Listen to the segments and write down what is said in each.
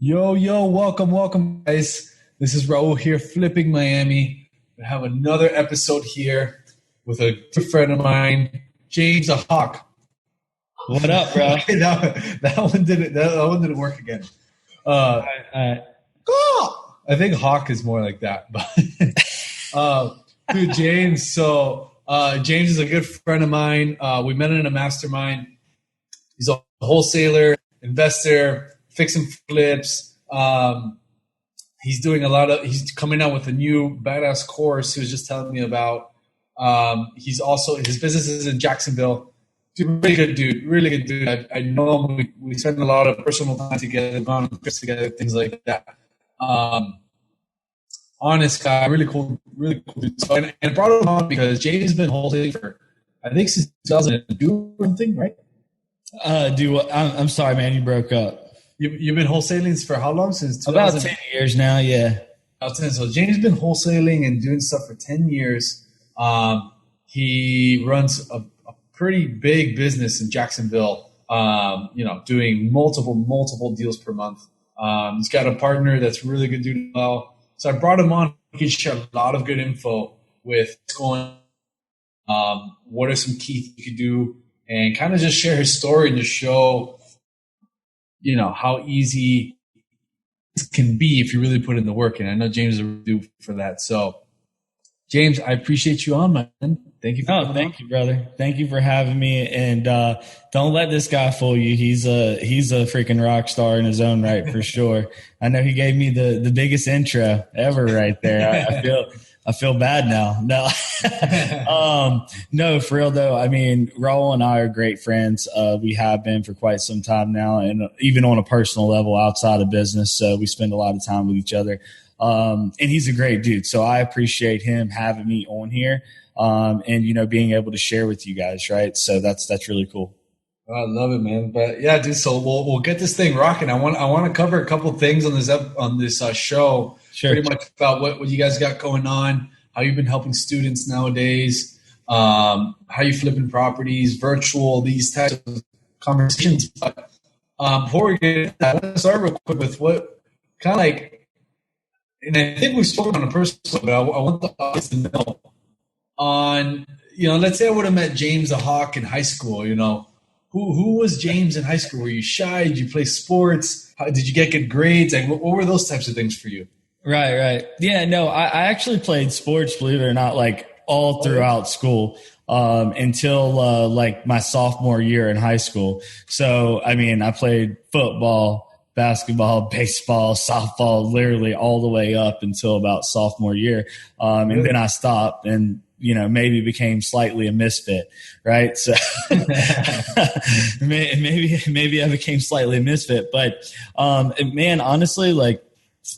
Yo, welcome, guys. This is Raul here, Flipping Miami. We have another episode here with a good friend of mine, James the Hawk. What up, bro? that one didn't work again. I think Hawk is more like that. But dude, James. So James is a good friend of mine. We met in a mastermind. He's a wholesaler, investor, fix and flips. He's doing he's coming out with a new badass course he was just telling me about. His business is in Jacksonville. Really good dude. I know him. We spend a lot of personal time together, gone on trips together, things like that. Honest guy, really cool dude. So, and I brought him on because James has been wholesaling for, I think, since 2002 or something, right? I'm sorry, man. You broke up. You've been wholesaling for how long? Since about 10 years now, yeah. About 10. So James has been wholesaling and doing stuff for 10 years. He runs a pretty big business in Jacksonville, doing multiple deals per month. He's got a partner that's really good dude as well. So I brought him on. He can share a lot of good info with what's going on, what are some key things you could do, and kind of just share his story and just show, how easy it can be if you really put in the work. And I know James will do for that. So, James, I appreciate you on, man. Thank you. Thank you, brother. Thank you for having me. And don't let this guy fool you. He's a freaking rock star in his own right, for sure. I know he gave me the biggest intro ever right there. I feel bad now. No, no, for real though. I mean, Raul and I are great friends. We have been for quite some time now, and even on a personal level outside of business. So we spend a lot of time with each other. And he's a great dude. So I appreciate him having me on here. And being able to share with you guys. Right. So that's really cool. I love it, man. But yeah, dude, so we'll get this thing rocking. I want to cover a couple of things on this show. Sure. Pretty much about what you guys got going on, how you've been helping students nowadays, how you flipping properties, virtual, these types of conversations. But before we get into that, I want to start real quick with what kind of like, and I think we've spoken on a personal, but I want the audience to know on, let's say I would have met James the Hawk in high school, who was James in high school? Were you shy? Did you play sports? Did you get good grades? Like, what were those types of things for you? Right. Yeah, no, I actually played sports, believe it or not, like all throughout school until like my sophomore year in high school. So, I mean, I played football, basketball, baseball, softball, literally all the way up until about sophomore year. And then I stopped and, maybe became slightly a misfit, right? So maybe I became slightly a misfit, but, man, honestly, like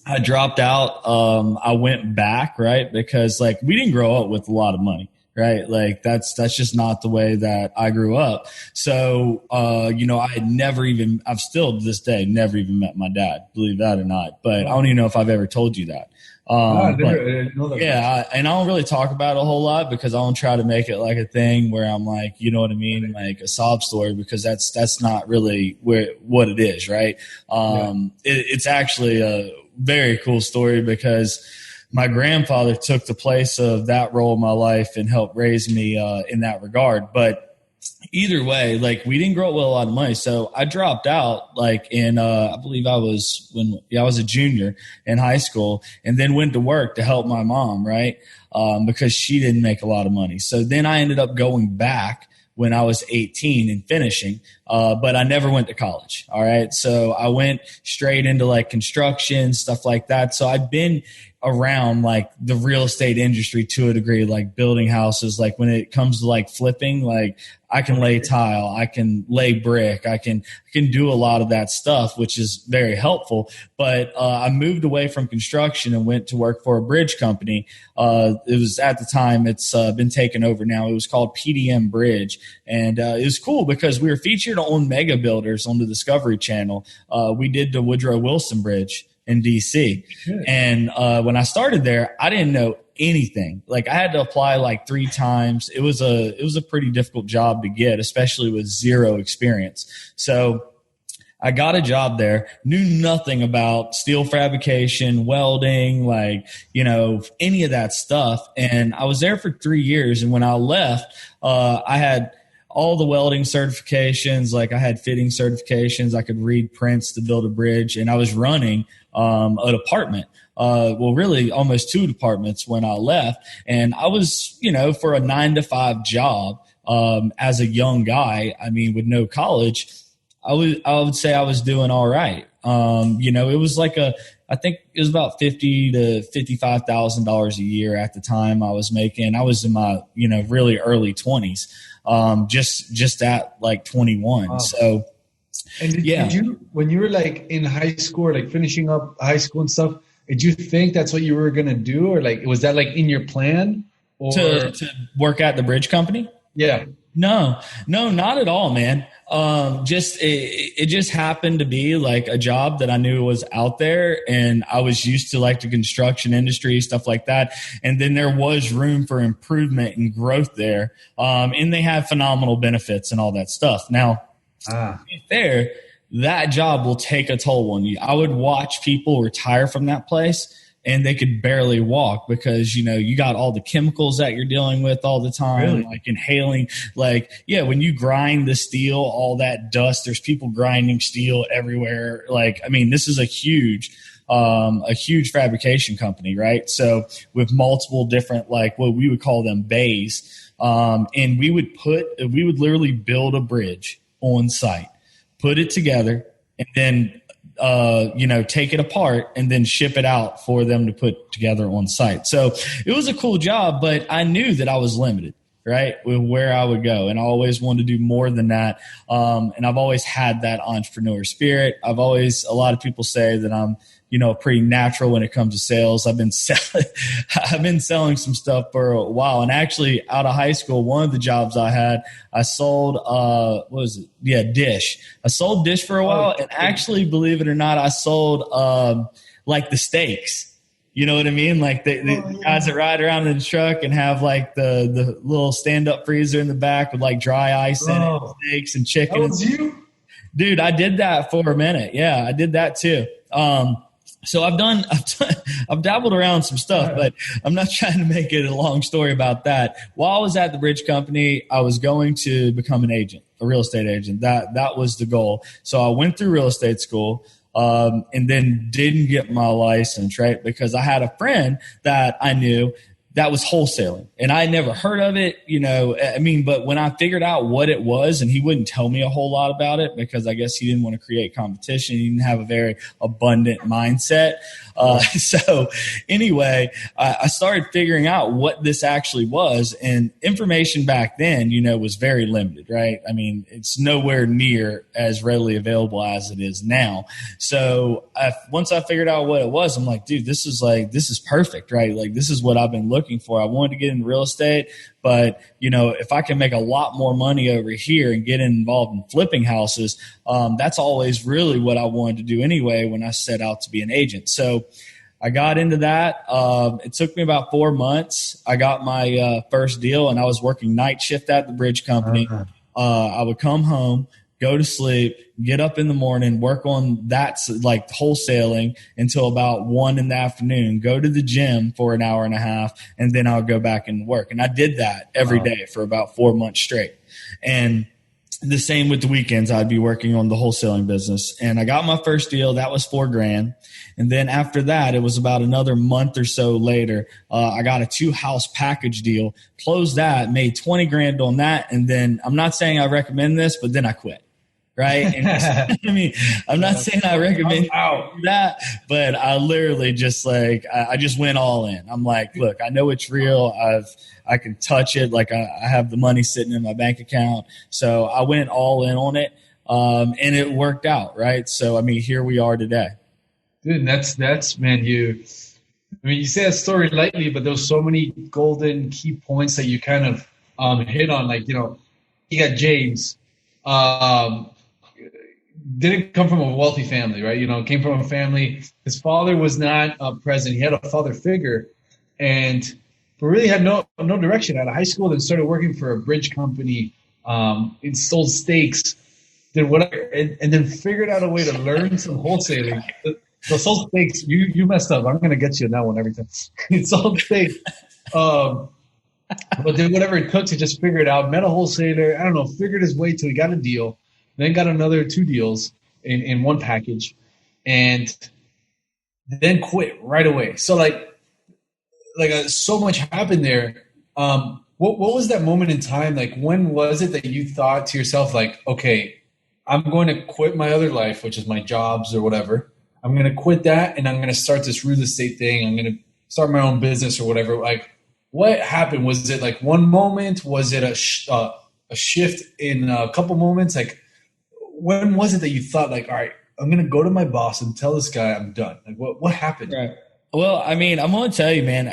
I dropped out. I went back, right? Because like we didn't grow up with a lot of money. Right. Like that's just not the way that I grew up. So, I've still to this day never even met my dad, believe that or not, but I don't even know if I've ever told you that. And I don't really talk about it a whole lot because I don't try to make it like a thing where I'm like, you know what I mean? Like a sob story, because that's not really what it is. Right. It's actually a very cool story because my grandfather took the place of that role in my life and helped raise me in that regard. But either way, like we didn't grow up with a lot of money. So I dropped out like in, I believe I was a junior in high school, and then went to work to help my mom, right? Because she didn't make a lot of money. So then I ended up going back when I was 18 and finishing, but I never went to college. All right. So I went straight into like construction, stuff like that. So I've been around like the real estate industry to a degree, like building houses. Like when it comes to like flipping, like I can lay tile, I can lay brick, I can do a lot of that stuff, which is very helpful. But I moved away from construction and went to work for a bridge company. It was at the time, it's been taken over now. It was called PDM Bridge. And it was cool because we were featured on Mega Builders on the Discovery Channel. We did the Woodrow Wilson Bridge in DC. And when I started there, I didn't know anything. Like I had to apply like 3 times. It was a pretty difficult job to get, especially with zero experience. So I got a job there, knew nothing about steel fabrication, welding, like, any of that stuff. And I was there for 3 years. And when I left, I had all the welding certifications, like I had fitting certifications. I could read prints to build a bridge, and I was running a department. Really almost 2 departments when I left. And I was, for a 9-to-5 job, as a young guy, with no college, I would say I was doing all right. It was like I think it was about $50,000 to $55,000 a year at the time I was making. I was in my, really early 20s, just at like 21. Wow. So, and did you, when you were like in high school, or like finishing up high school and stuff, did you think that's what you were going to do? Or like, was that like in your plan? Or to work at the bridge company? Yeah. No, not at all, man. It just happened to be like a job that I knew was out there, and I was used to like the construction industry, stuff like that. And then there was room for improvement and growth there. And they have phenomenal benefits and all that stuff. Now, to be fair, that job will take a toll on you. I would watch people retire from that place, and they could barely walk because, you got all the chemicals that you're dealing with all the time, really? Like inhaling, when you grind the steel, all that dust, there's people grinding steel everywhere. This is a huge fabrication company, right? So with multiple different, like what we would call them bays. And we would literally build a bridge on site, put it together, and then take it apart and then ship it out for them to put together on site. So it was a cool job, but I knew that I was limited, right, with where I would go. And I always wanted to do more than that. And I've always had that entrepreneur spirit. A lot of people say that I'm, pretty natural when it comes to sales. I've been selling some stuff for a while. And actually out of high school, one of the jobs I had, I sold, Dish. I sold Dish for a while. And actually, believe it or not, I sold, like the steaks. You know what I mean? Like the guys that ride around in the truck and have like the little stand-up freezer in the back with like dry ice in it, steaks and chicken. That was you? Dude, I did that for a minute. Yeah, I did that too. So I've dabbled around some stuff, but I'm not trying to make it a long story about that. While I was at the bridge company, I was going to become an agent, a real estate agent. That was the goal. So I went through real estate school, and then didn't get my license, right? Because I had a friend that I knew that was wholesaling, and I had never heard of it, but when I figured out what it was, and he wouldn't tell me a whole lot about it because I guess he didn't want to create competition. He didn't have a very abundant mindset. So anyway, I started figuring out what this actually was, and information back then, was very limited, right? It's nowhere near as readily available as it is now. So once I figured out what it was, I'm like, dude, this is perfect, right? Like, this is what I've been looking for. I wanted to get into real estate, but if I can make a lot more money over here and get involved in flipping houses, that's always really what I wanted to do anyway when I set out to be an agent. So I got into that. It took me about 4 months. I got my first deal, and I was working night shift at the bridge company. I would come home, go to sleep, get up in the morning, work on that, like wholesaling until about 1 p.m, go to the gym for an hour and a half, and then I'll go back and work. And I did that every day for about 4 months straight. And the same with the weekends, I'd be working on the wholesaling business. And I got my first deal. That was $4,000. And then after that, it was about another month or so later, I got a 2-house package deal, closed that, made $20,000 on that. And then I'm not saying I recommend this, but then I quit. Right. And I'm not saying I recommend that, but I literally just I just went all in. I'm like, look, I know it's real. I can touch it. Like I have the money sitting in my bank account. So I went all in on it. And it worked out. Right. So, here we are today. Dude, that's man, you say that story lightly, but there's so many golden key points that you kind of hit on. Like, you got James, didn't come from a wealthy family, right? Came from a family. His father was not present. He had a father figure, but really had no direction. Out of high school, then started working for a bridge company. Installed stakes, did whatever, and then figured out a way to learn some wholesaling. So sold steaks, you messed up. I'm going to get you in that one every time. It sold steaks. But did whatever it took to just figure it out. Met a wholesaler, I don't know, figured his way till he got a deal, then got another 2 deals in one package, and then quit right away. So so much happened there. What was that moment in time? Like, when was it that you thought to yourself, like, okay, I'm going to quit my other life, which is my jobs or whatever. I'm going to quit that, and I'm going to start this real estate thing. I'm going to start my own business or whatever. Like, what happened? Was it like one moment? Was it a shift in a couple moments? Like, when was it that you thought, like, all right, I'm going to go to my boss and tell this guy I'm done? Like, what happened? Right. Well, I mean, I'm going to tell you, man,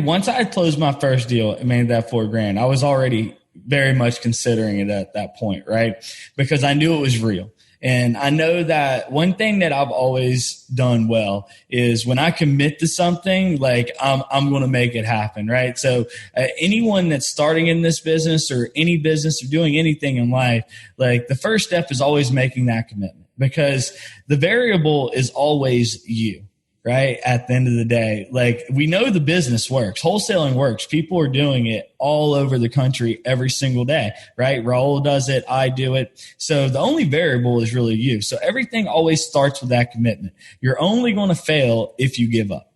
once I closed my first deal and made that $4,000, I was already very much considering it at that point, right? Because I knew it was real. And I know that one thing that I've always done well is when I commit to something, like I'm going to make it happen, right? So anyone that's starting in this business or any business or doing anything in life, like the first step is always making that commitment, because the variable is always you. Right? At the end of the day, like, we know the business works. Wholesaling works. People are doing it all over the country every single day, right? Raul does it. I do it. So the only variable is really you. So everything always starts with that commitment. You're only going to fail if you give up,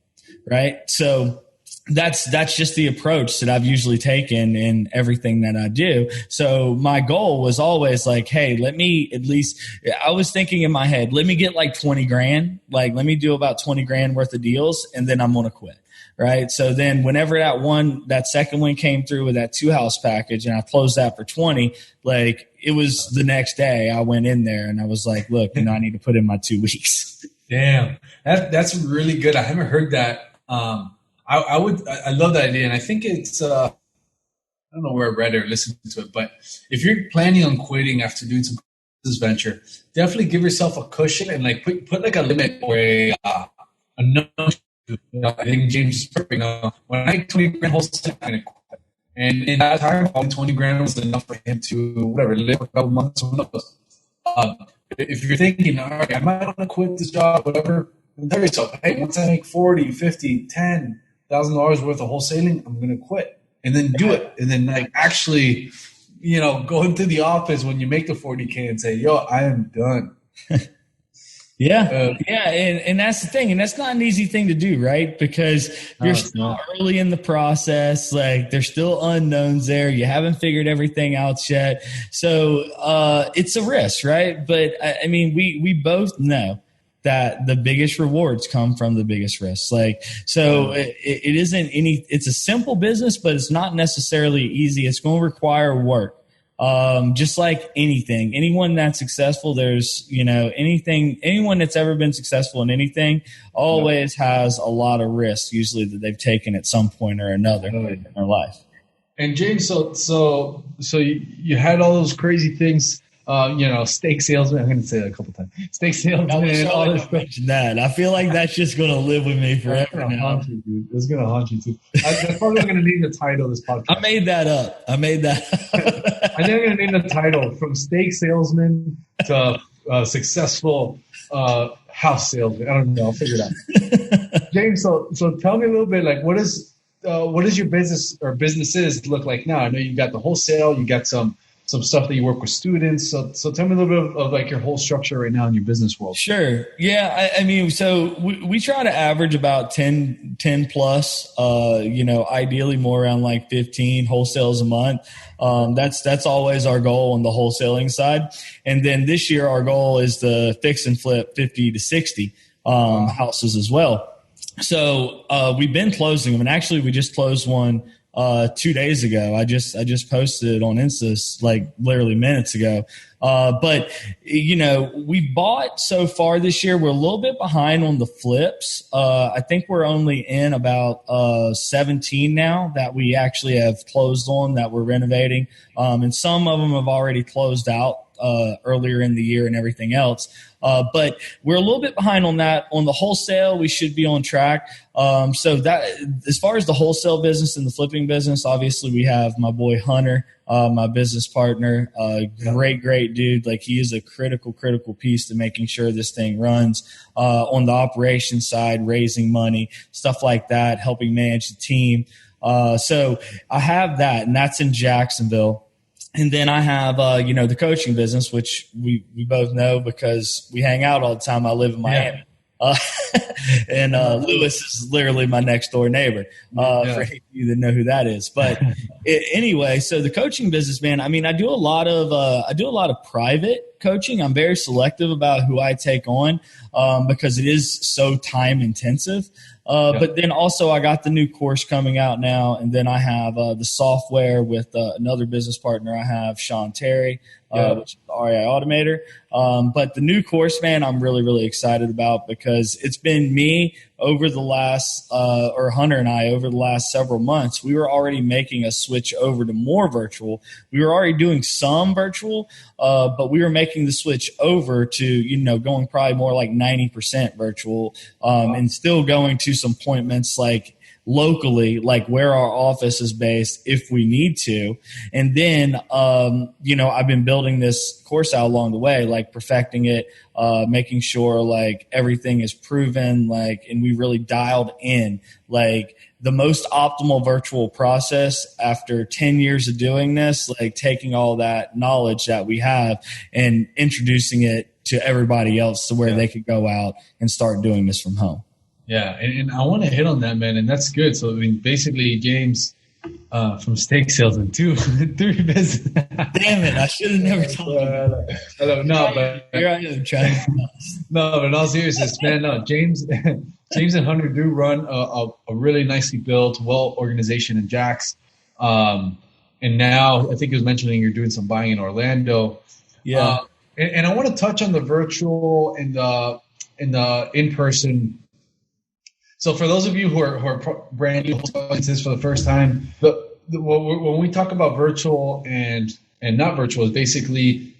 right? So that's just the approach that I've usually taken in everything that I do. So my goal was always like, hey, let me at least, I was thinking in my head, let me get like 20 grand, like let me do about 20 grand worth of deals, and then I'm going to quit. Right. So then whenever that second one came through with that 2-house package and I closed that for 20, like it was the next day I went in there and I was like, look, I need to put in my 2 weeks. Damn. That's really good. I haven't heard that. I love that idea, and I think it's I don't know where I read it or listened to it, but if you're planning on quitting after doing some business venture, definitely give yourself a cushion and like put like a limit where a no. I think James is perfect. When I make 20 grand wholesale, I'm gonna quit. And in that time, only 20 grand was enough for him to whatever live for a couple months. Who knows? If you're thinking, all right, I might want to quit this job, whatever, then tell yourself, hey, once I make 40, 50, 10 $1,000 worth of wholesaling, I'm going to quit, and then do it. And then like actually, go into the office when you make the 40K and say, yo, I am done. Yeah. And that's the thing. And that's not an easy thing to do, right? Because you're still early in the process. Like there's still unknowns there. You haven't figured everything out yet. So, it's a risk, right? But I mean, we both know that the biggest rewards come from the biggest risks. Like, so it isn't it's a simple business, but it's not necessarily easy. It's going to require work. Just like anything, anyone that's successful, anyone that's ever been successful in anything always has a lot of risks, usually that they've taken at some point or another in their life. And James, so you had all those crazy things. Steak salesman. I'm going to say that a couple times. Steak salesman. All this that. I feel like that's just going to live with me forever now. It's going to haunt you too. That's probably going to name the title of this podcast. I made that up. I think I'm going to name the title from steak salesman to successful house salesman. I don't know. I'll figure it out. James, so tell me a little bit, like, what does your business or businesses look like now? I know you've got the wholesale, you got some stuff that you work with students. So tell me a little bit of like your whole structure right now in your business world. Sure. Yeah. I mean, so we try to average about 10 plus, ideally more around like 15 wholesales a month. That's always our goal on the wholesaling side. And then this year, our goal is to fix and flip 50 to 60, houses as well. So, we've been closing them, and actually we just closed one 2 days ago. I just posted it on Insta like literally minutes ago. But we bought so far this year. We're a little bit behind on the flips. I think we're only in about 17 now that we actually have closed on that we're renovating. And some of them have already closed out earlier in the year and everything else. But we're a little bit behind on that. On the wholesale, we should be on track. So that, as far as the wholesale business and the flipping business, obviously we have my boy Hunter, my business partner, great dude. Like he is a critical piece to making sure this thing runs, on the operations side, raising money, stuff like that, helping manage the team. So I have that, and that's in Jacksonville. And then I have, the coaching business, which we both know because we hang out all the time. I live in Miami. And Lewis is literally my next door neighbor, for you that know who that is. But anyway, so the coaching business, man, I mean, I do a lot of private coaching. I'm very selective about who I take on, because it is so time intensive. But then also I got the new course coming out now. And then I have the software with another business partner I have, Sean Terry, which is REI Automator. But the new course, man, I'm really, really excited about because it's been me over the last, or Hunter and I over the last several months. We were already making a switch over to more virtual. We were already doing some virtual, but we were making the switch over to, going probably more like 90% virtual, and still going to some appointments like locally, like where our office is based if we need to. And then, I've been building this course out along the way, like perfecting it, making sure like everything is proven, like, and we really dialed in like the most optimal virtual process after 10 years of doing this, like taking all that knowledge that we have and introducing it to everybody else to where they could go out and start doing this from home. Yeah, and I want to hit on that, man, and that's good. So, I mean, basically, James from steak sales and three business. Damn it, I should have never told you. No, but here I am trying. No, but in all seriousness, man, no, James and Hunter do run a really nicely built, well organization in Jax. And now I think he was mentioning you're doing some buying in Orlando. Yeah. And I want to touch on the virtual and the in-person. So for those of you who are brand new to this for the first time, when we talk about virtual and not virtual, is basically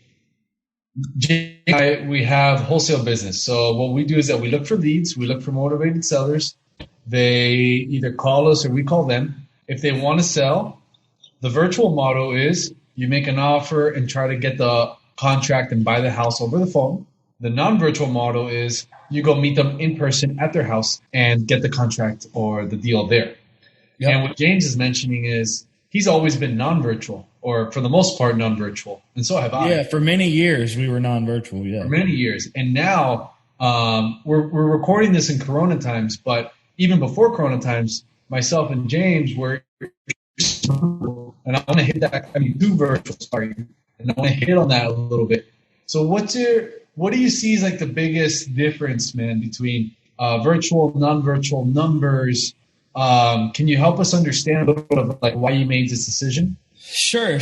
we have wholesale business. So what we do is that we look for leads, we look for motivated sellers. They either call us or we call them. If they want to sell, the virtual model is you make an offer and try to get the contract and buy the house over the phone. The non-virtual model is you go meet them in person at their house and get the contract or the deal there. Yep. And what James is mentioning is he's always been non-virtual, or for the most part non-virtual, and so have I. Yeah, for many years we were non-virtual. Yeah, for many years, and now we're recording this in Corona times. But even before Corona times, myself and James were, and I want to hit that. I mean, two virtual, sorry, and I want to hit on that a little bit. So what do you see as like the biggest difference, man, between virtual, non-virtual numbers? Can you help us understand a little bit of like why you made this decision? Sure.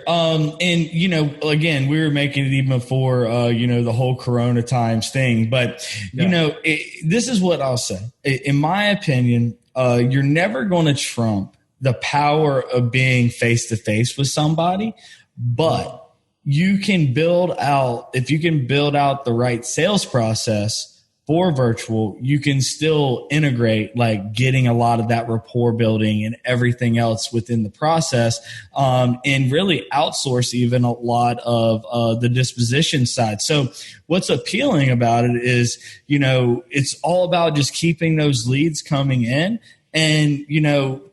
And, again, we were making it even before, the whole Corona times thing. But, this is what I'll say. In my opinion, you're never going to trump the power of being face-to-face with somebody, but you can build out, if you can build out the right sales process for virtual, you can still integrate like getting a lot of that rapport building and everything else within the process, and really outsource even a lot of the disposition side. So what's appealing about it is, it's all about just keeping those leads coming in and,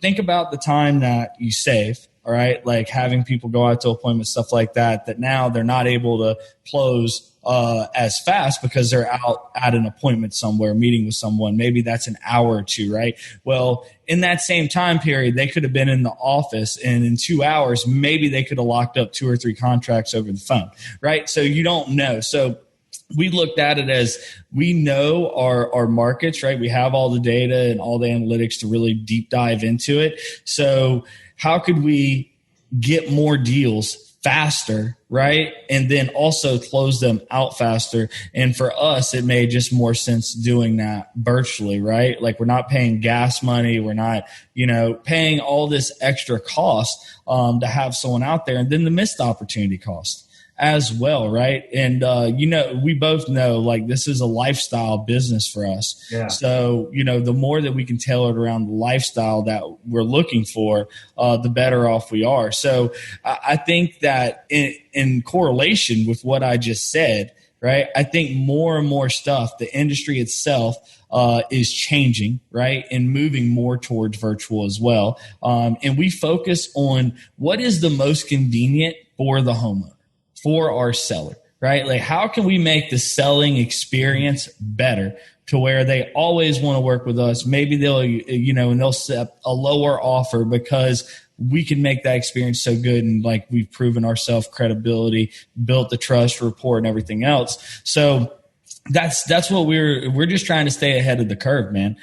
think about the time that you save. All right. Like having people go out to appointments, stuff like that now they're not able to close as fast because they're out at an appointment somewhere, meeting with someone. Maybe that's an hour or two, right? Well, in that same time period, they could have been in the office, and in 2 hours, maybe they could have locked up 2 or 3 contracts over the phone, right? So you don't know. So we looked at it as we know our markets, right? We have all the data and all the analytics to really deep dive into it. So how could we get more deals faster, right? And then also close them out faster. And for us, it made just more sense doing that virtually, right? Like we're not paying gas money. We're not, paying all this extra cost to have someone out there. And then the missed opportunity cost as well, right? And, we both know like this is a lifestyle business for us. Yeah. So, the more that we can tailor it around the lifestyle that we're looking for, the better off we are. So I think that in correlation with what I just said, right, I think more and more stuff, the industry itself is changing, right, and moving more towards virtual as well. And we focus on what is the most convenient for the homeowner, for our seller, right? Like how can we make the selling experience better to where they always want to work with us? Maybe they'll, and they'll set a lower offer because we can make that experience so good. And like we've proven our self-credibility, built the trust, rapport, and everything else. So that's what we're just trying to stay ahead of the curve, man.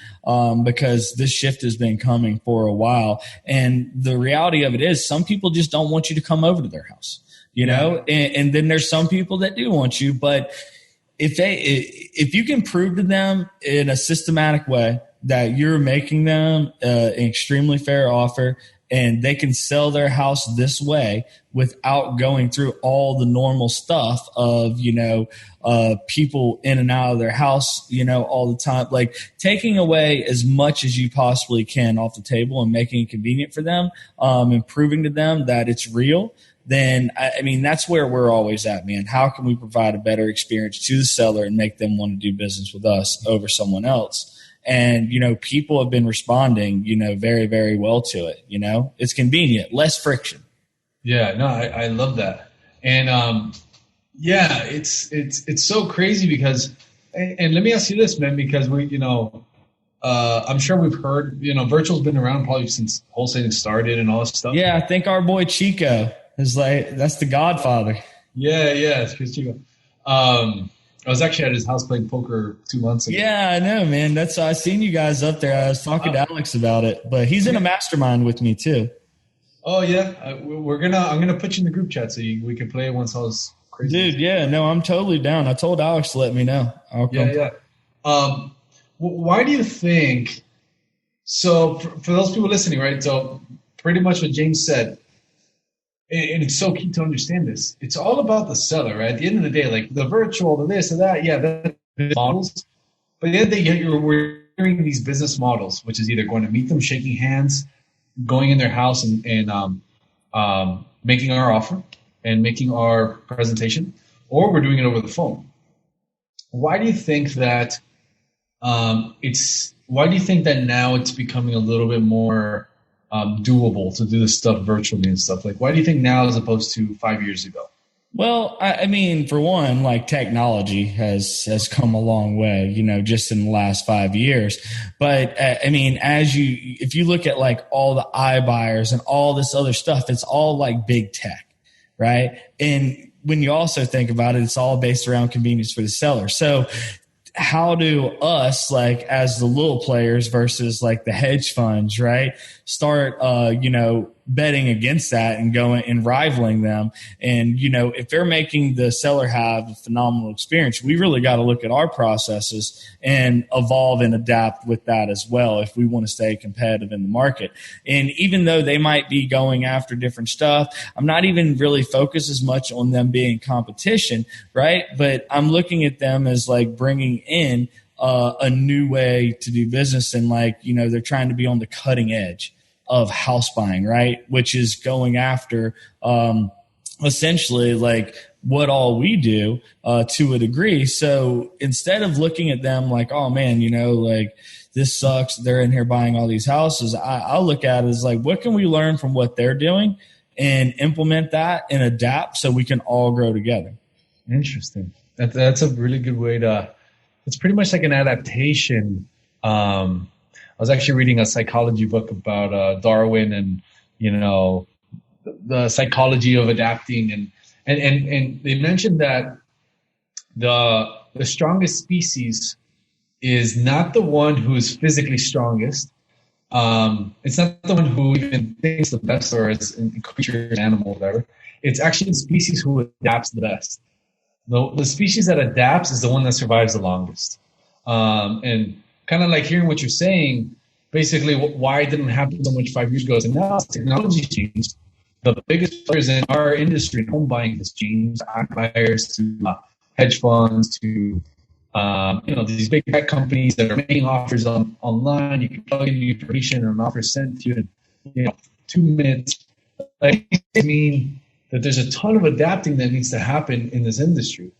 Because this shift has been coming for a while. And the reality of it is some people just don't want you to come over to their house, and then there's some people that do want you, but if you can prove to them in a systematic way that you're making them an extremely fair offer and they can sell their house this way without going through all the normal stuff of, people in and out of their house, all the time, like taking away as much as you possibly can off the table and making it convenient for them, and proving to them that it's real, then, that's where we're always at, man. How can we provide a better experience to the seller and make them want to do business with us over someone else? And, people have been responding, very, very well to it. It's convenient, less friction. Yeah, no, I love that. And, it's so crazy because, and let me ask you this, man, because I'm sure we've heard, virtual's been around probably since wholesaling started and all this stuff. Yeah. I think our boy Chico is that's the godfather. Yeah. It's Chris Chico. I was actually at his house playing poker 2 months ago. Yeah, I know, man. I seen you guys up there. I was talking to Alex about it, but he's in a mastermind with me too. Oh yeah, I'm gonna put you in the group chat so we can play once I was crazy. Dude, yeah, no, I'm totally down. I told Alex to let me know. Yeah. Why do you think? So for those people listening, right? So pretty much what James said. And it's so key to understand this. It's all about the seller, right? At the end of the day, like the virtual, the this or that, that's models. But at the end of the day, we're hearing these business models, which is either going to meet them, shaking hands, going in their house and making our offer and making our presentation, or we're doing it over the phone. Why do you think that now it's becoming a little bit more doable to do this stuff virtually and stuff? Like, why do you think now as opposed to 5 years ago? Well, for one, like technology has come a long way, just in the last 5 years. But if you look at like all the iBuyers and all this other stuff, it's all like big tech, right? And when you also think about it, it's all based around convenience for the seller. So how do us, like as the little players versus like the hedge funds, right, start betting against that and going and rivaling them? And if they're making the seller have a phenomenal experience, we really got to look at our processes and evolve and adapt with that as well if we want to stay competitive in the market. And even though they might be going after different stuff, I'm not even really focused as much on them being competition, right? But I'm looking at them as like bringing in a new way to do business, and they're trying to be on the cutting edge of house buying, right? Which is going after essentially like what all we do to a degree. So instead of looking at them like, oh man, like this sucks, they're in here buying all these houses, I'll look at it as like, what can we learn from what they're doing and implement that and adapt so we can all grow together. Interesting. That's a really good way to, it's pretty much like an adaptation. I was actually reading a psychology book about Darwin and, the psychology of adapting. And they mentioned that the strongest species is not the one who is physically strongest. It's not the one who even thinks the best or is a creature, animal, whatever. It's actually the species who adapts the best. The species that adapts is the one that survives the longest. And kind of like hearing what you're saying, basically why it didn't happen so much 5 years ago is now technology changed. the biggest players in our industry in home buying is James, buyers to hedge funds to these big tech companies that are making offers online. You can plug in your information and an offer sent to you in 2 minutes. I mean that there's a ton of adapting that needs to happen in this industry.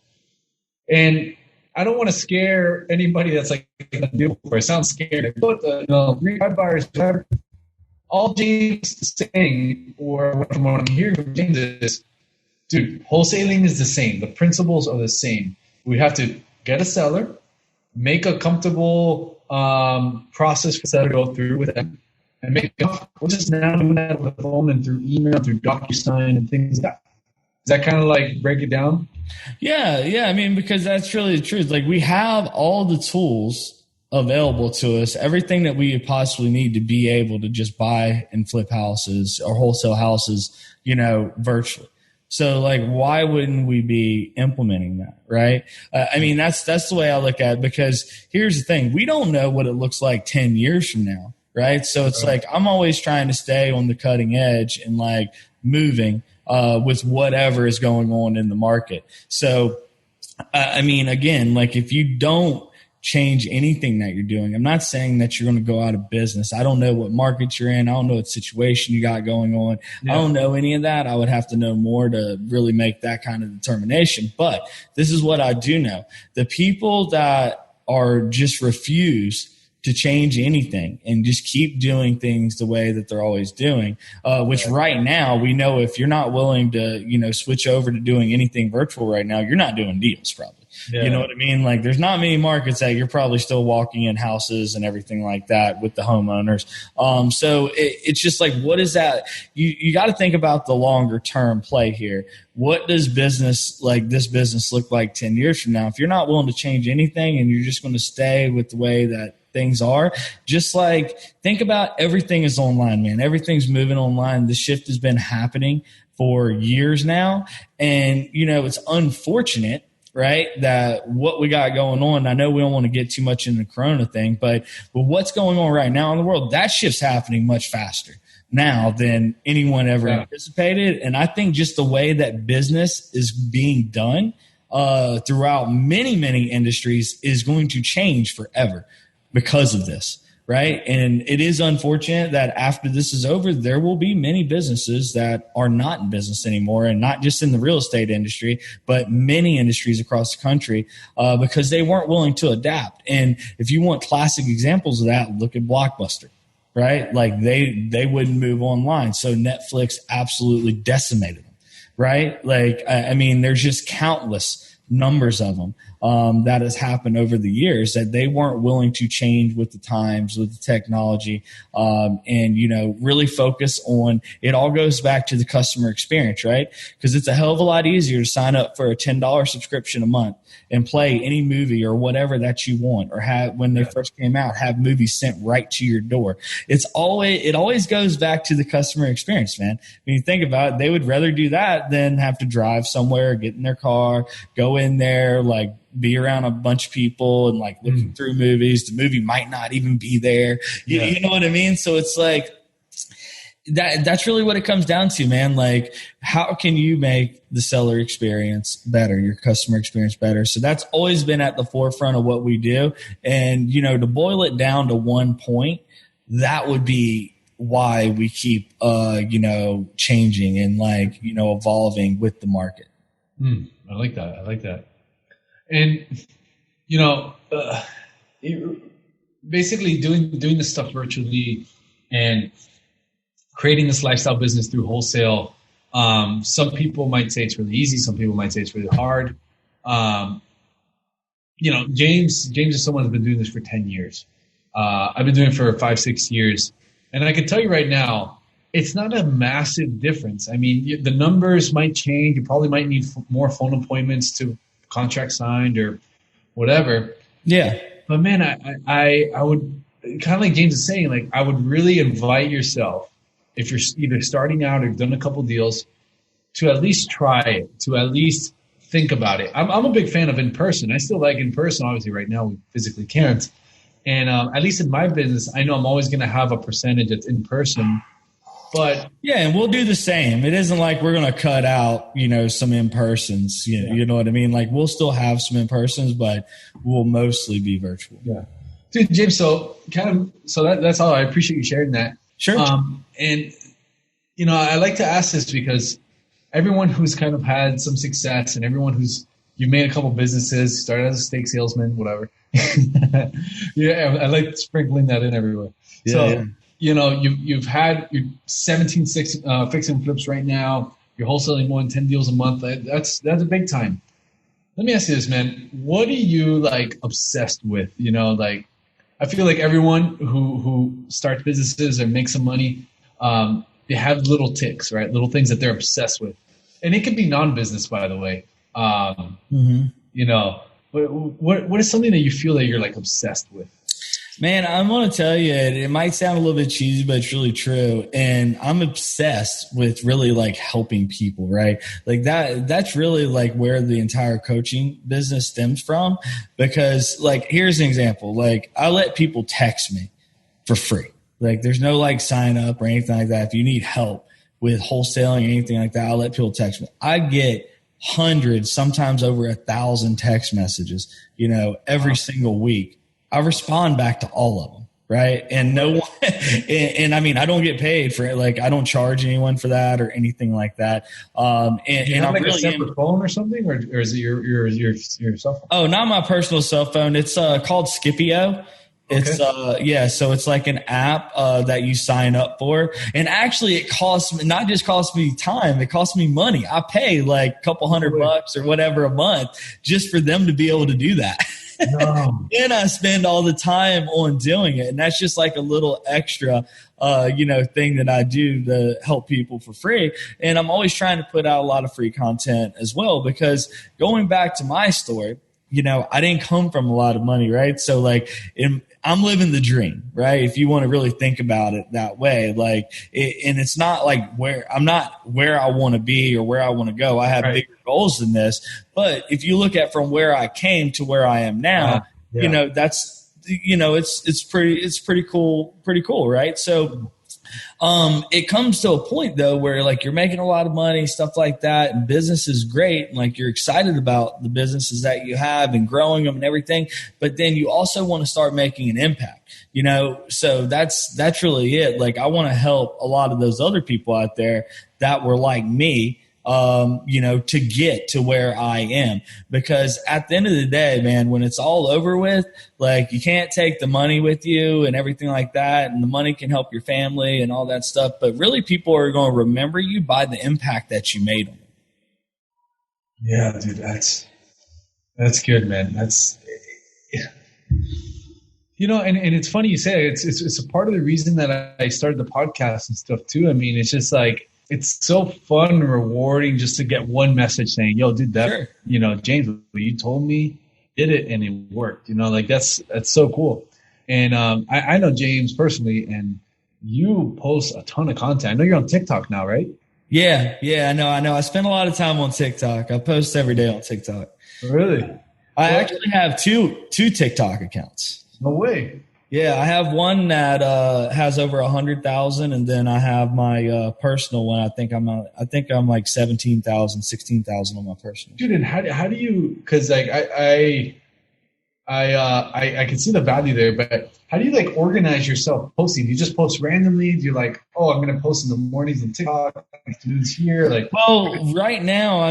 And I don't want to scare anybody that's like going to do it. I sound scared. But REI buyers, all James is saying, or from what I'm hearing from James is, dude, wholesaling is the same. The principles are the same. We have to get a seller, make a comfortable process for the seller to go through with them, and make it. We're just now doing that over the phone and through email, through DocuSign and things like that. Does that kind of like break it down? Yeah. I mean, because that's really the truth. Like, we have all the tools available to us, everything that we possibly need to be able to just buy and flip houses or wholesale houses, virtually. So like, why wouldn't we be implementing that? Right. I mean, that's the way I look at it, because here's the thing. We don't know what it looks like 10 years from now. Right. So it's like, I'm always trying to stay on the cutting edge and like moving with whatever is going on in the market. So, I mean, again, like, if you don't change anything that you're doing, I'm not saying that you're going to go out of business. I don't know what market you're in. I don't know what situation you got going on. Yeah. I don't know any of that. I would have to know more to really make that kind of determination. But this is what I do know. The people that are just refuse to change anything and just keep doing things the way that they're always doing, which right now we know if you're not willing to, switch over to doing anything virtual right now, you're not doing deals probably. Yeah. You know what I mean? Like, there's not many markets that you're probably still walking in houses and everything like that with the homeowners. So it's just like, what is that? You got to think about the longer term play here. What does this business look like 10 years from now? If you're not willing to change anything and you're just going to stay with the way that things are, just like, think about everything is online, man. Everything's moving online. The shift has been happening for years now. And, it's unfortunate, right, that what we got going on, I know we don't want to get too much into the Corona thing, but what's going on right now in the world, that shift's happening much faster now than anyone ever anticipated. And I think just the way that business is being done throughout many, many industries is going to change forever because of this. Right. And it is unfortunate that after this is over, there will be many businesses that are not in business anymore, and not just in the real estate industry, but many industries across the country because they weren't willing to adapt. And if you want classic examples of that, look at Blockbuster. Right. Like, they wouldn't move online. So Netflix absolutely decimated them. Right. Like, I mean, there's just countless numbers of them that has happened over the years that they weren't willing to change with the times, with the technology, and really focus on it. All goes back to the customer experience, right? Because it's a hell of a lot easier to sign up for a $10 subscription a month and play any movie or whatever that you want, or have, when they first came out, have movies sent right to your door. It always goes back to the customer experience, man. When you think about it, they would rather do that than have to drive somewhere, get in their car, go in there, like, be around a bunch of people and like looking through movies. The movie might not even be there. You know what I mean? So it's like, that's really what it comes down to, man. Like, how can you make the seller experience better, your customer experience better? So that's always been at the forefront of what we do. And, to boil it down to one point, that would be why we keep, changing and like, evolving with the market. I like that. And, basically doing this stuff virtually and creating this lifestyle business through wholesale. Some people might say it's really easy. Some people might say it's really hard. James is someone who's been doing this for 10 years. I've been doing it for 5-6 years. And I can tell you right now, it's not a massive difference. I mean, the numbers might change. You probably might need more phone appointments to contract signed or whatever. Yeah. But man, I would, kind of like James is saying, like, I would really invite yourself, if you're either starting out or you've done a couple deals, to at least try it, to at least think about it. I'm a big fan of in-person. I still like in-person. Obviously, right now we physically can't. And at least in my business, I know I'm always going to have a percentage that's in-person. But yeah, and we'll do the same. It isn't like we're going to cut out, some in-persons. You know what I mean? Like we'll still have some in-persons, but we'll mostly be virtual. Yeah. Dude, James, so that's all. I appreciate you sharing that. Sure. And, I like to ask this because everyone who's kind of had some success and everyone you've made a couple businesses, started as a steak salesman, whatever. Yeah, I like sprinkling that in everywhere. Yeah, so, yeah. You've had your 17 fix and flips right now. You're wholesaling more than 10 deals a month. That's a big time. Let me ask you this, man. What are you obsessed with? I feel like everyone who starts businesses or makes some money, they have little ticks, right? Little things that they're obsessed with. And it could be non-business, by the way. What is something that you feel that you're obsessed with? Man, I'm going to tell you, it might sound a little bit cheesy, but it's really true. And I'm obsessed with really helping people, right? That's really where the entire coaching business stems from. Because here's an example. I let people text me for free. There's no sign up or anything like that. If you need help with wholesaling or anything like that, I'll let people text me. I get hundreds, sometimes over 1,000 text messages, every single week. I respond back to all of them, right? And no one, and I mean, I don't get paid for it. I don't charge anyone for that or anything like that. And I'm really a separate phone or something, or is it your cell phone? Oh, not my personal cell phone. It's called Scipio. It's so it's an app that you sign up for, and actually it not just costs me time, it costs me money. I pay a couple $100 or whatever a month just for them to be able to do that. No. And I spend all the time on doing it, and that's just a little extra thing that I do to help people for free. And I'm always trying to put out a lot of free content as well, because going back to my story, I didn't come from a lot of money, right? So I'm living the dream, right? If you want to really think about it that way, and it's not I'm not where I want to be or where I want to go. I have bigger goals than this. But if you look at from where I came to where I am now, that's, it's pretty cool, right? So, it comes to a point though where you're making a lot of money, stuff like that, and business is great, and you're excited about the businesses that you have and growing them and everything, but then you also want to start making an impact, so that's really it. I want to help a lot of those other people out there that were like me, to get to where I am. Because at the end of the day, man, when it's all over with, you can't take the money with you and everything like that. And the money can help your family and all that stuff. But really, people are going to remember you by the impact that you made on them. Yeah, dude, that's good, man. That's, and it's funny you say it. It's a part of the reason that I started the podcast and stuff too. I mean, it's just it's so fun and rewarding just to get one message saying, yo, dude, that, sure. James, what you told me, did it and it worked, that's so cool. And I know James personally, and you post a ton of content. I know you're on TikTok now, right? Yeah, I know. I spend a lot of time on TikTok. I post every day on TikTok. Really? I actually have two TikTok accounts. No way. Yeah, I have one that has over 100,000, and then I have my personal one. I think I'm 17,000, 16,000 on my personal. Dude, and how do you? Because I can see the value there, but how do you organize yourself posting? Do you just post randomly? Do you I'm going to post in the mornings on TikTok, do this here? Well, right now,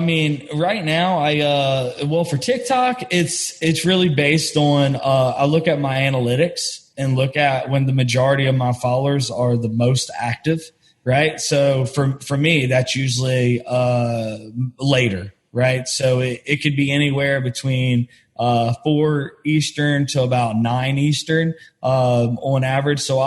for TikTok, it's really based on I look at my analytics and look at when the majority of my followers are the most active, right? So for me, that's usually later, right? So it could be anywhere between 4 Eastern to about 9 Eastern on average. So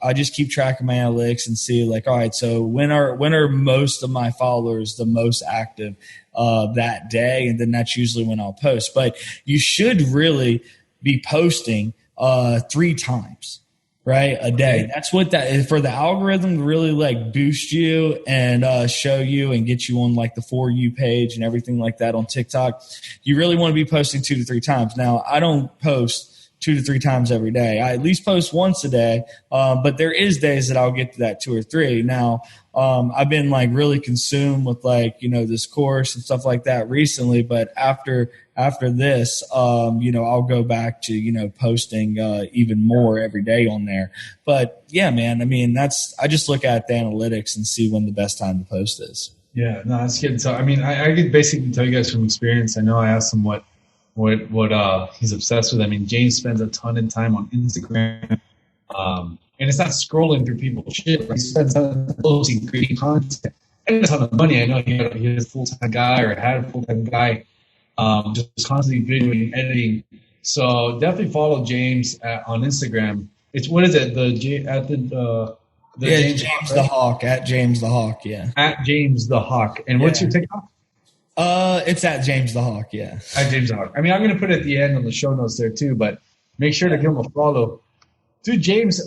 I just keep track of my analytics and see all right, so when are most of my followers the most active that day? And then that's usually when I'll post. But you should really be posting 3 times, right, a day. Okay. That's what that is for the algorithm to really boost you and show you and get you on the For You page and everything like that on TikTok. You really want to be posting 2 to 3 times. Now, I don't post 2 to 3 times every day. I at least post once a day, but there is days that I'll get to that 2 or 3. Now, I've been like really consumed with like, this course and stuff like that recently, but after this, I'll go back to, posting even more every day on there. But yeah, man, I mean, I just look at the analytics and see when the best time to post is. Yeah, no, that's good. So, I mean, I could basically tell you guys from experience. I know I asked him what he's obsessed with. I mean, James spends a ton of time on Instagram, and it's not scrolling through people's shit. He spends a ton of posting, creating content, and a ton of money. I know he has a full-time guy or had a full-time guy, just constantly videoing, editing. So definitely follow James on Instagram. It's what is it? James the Hawk, at James the Hawk, yeah. At James the Hawk. And what's your TikTok? It's at James the Hawk, yeah. At James the Hawk. I mean, I'm going to put it at the end on the show notes there too, but make sure to give him a follow. Dude, James,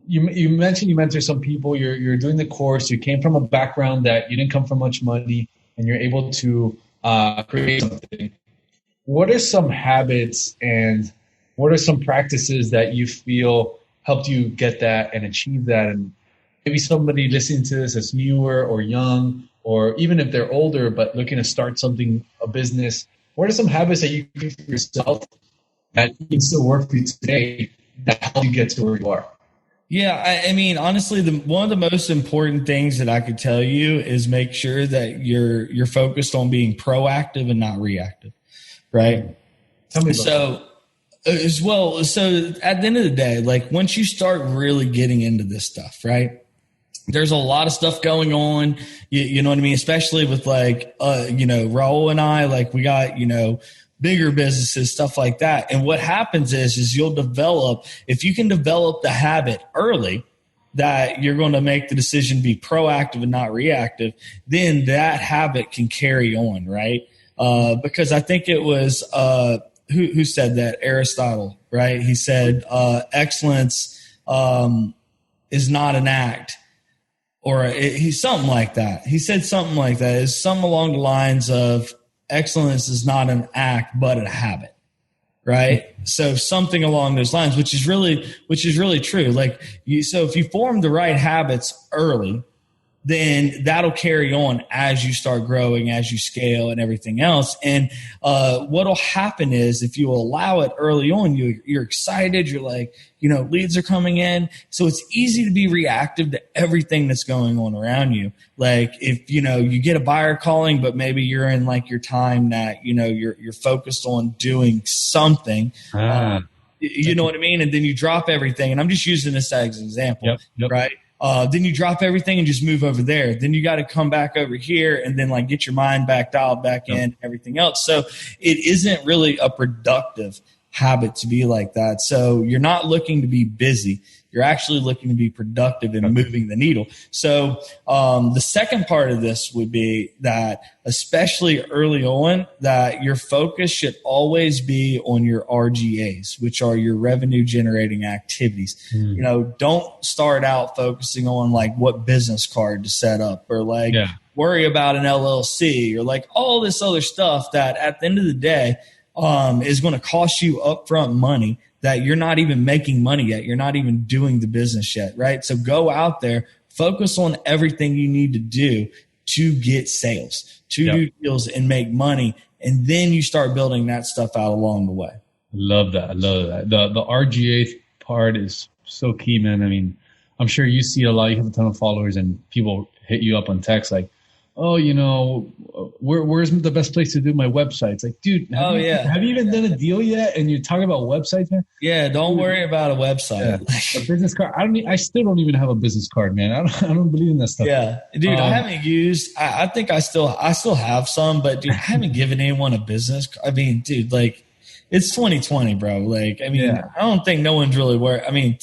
you mentioned you mentor some people. You're doing the course. You came from a background that you didn't come from much money, and you're able to create something. What are some habits and what are some practices that you feel helped you get that and achieve that? And maybe somebody listening to this that's newer or young, or even if they're older but looking to start something, a business, what are some habits that you do for yourself that can still work for you today that help you get to where you are? Yeah, I mean, honestly, one of the most important things that I could tell you is make sure that you're focused on being proactive and not reactive, right? Tell me about that. As well, so at the end of the day, like once you start really getting into this stuff, right? There's a lot of stuff going on, you know what I mean? Especially with like, Raul and I, like we got, bigger businesses, stuff like that. And what happens is you'll develop, if you can develop the habit early that you're going to make the decision be proactive and not reactive, then that habit can carry on, right? Because I think it was, who said that? Aristotle, right? He said, excellence is not an act, or he's something like that. He said something like that. It's something along the lines of excellence is not an act, but a habit, right? So something along those lines, which is really true. Like so if you form the right habits early, then that'll carry on as you start growing, as you scale and everything else. And what'll happen is if you allow it early on, you're excited. You're like, leads are coming in. So it's easy to be reactive to everything that's going on around you. Like if, you get a buyer calling, but maybe you're in like your time that, you're focused on doing something. You know what I mean? And then you drop everything. And I'm just using this as an example, yep. Right? Then you drop everything and just move over there. Then you got to come back over here and then like get your mind back dialed back in and everything else. So it isn't really a productive habit to be like that. So you're not looking to be busy. You're actually looking to be productive and moving the needle. So the second part of this would be that, especially early on, that your focus should always be on your RGAs, which are your revenue generating activities. Don't start out focusing on like what business card to set up or like worry about an LLC or like all this other stuff that at the end of the day is going to cost you upfront money that you're not even making money yet. You're not even doing the business yet, right? So go out there, focus on everything you need to do to get sales, to do deals and make money. And then you start building that stuff out along the way. I love that. The RGA part is so key, man. I mean, I'm sure you see a lot, you have a ton of followers and people hit you up on text like, oh, where's the best place to do my website? It's like, dude, have you even done a deal yet? And you're talking about websites, man? Yeah, don't worry about a website. Yeah. A business card. I still don't even have a business card, man. I don't believe in that stuff. Yeah, dude, I haven't used. I think I still have some, but dude, I haven't given anyone a business card. I mean, dude, like it's 2020, bro. Like, I mean, I don't think no one's really worried. I mean,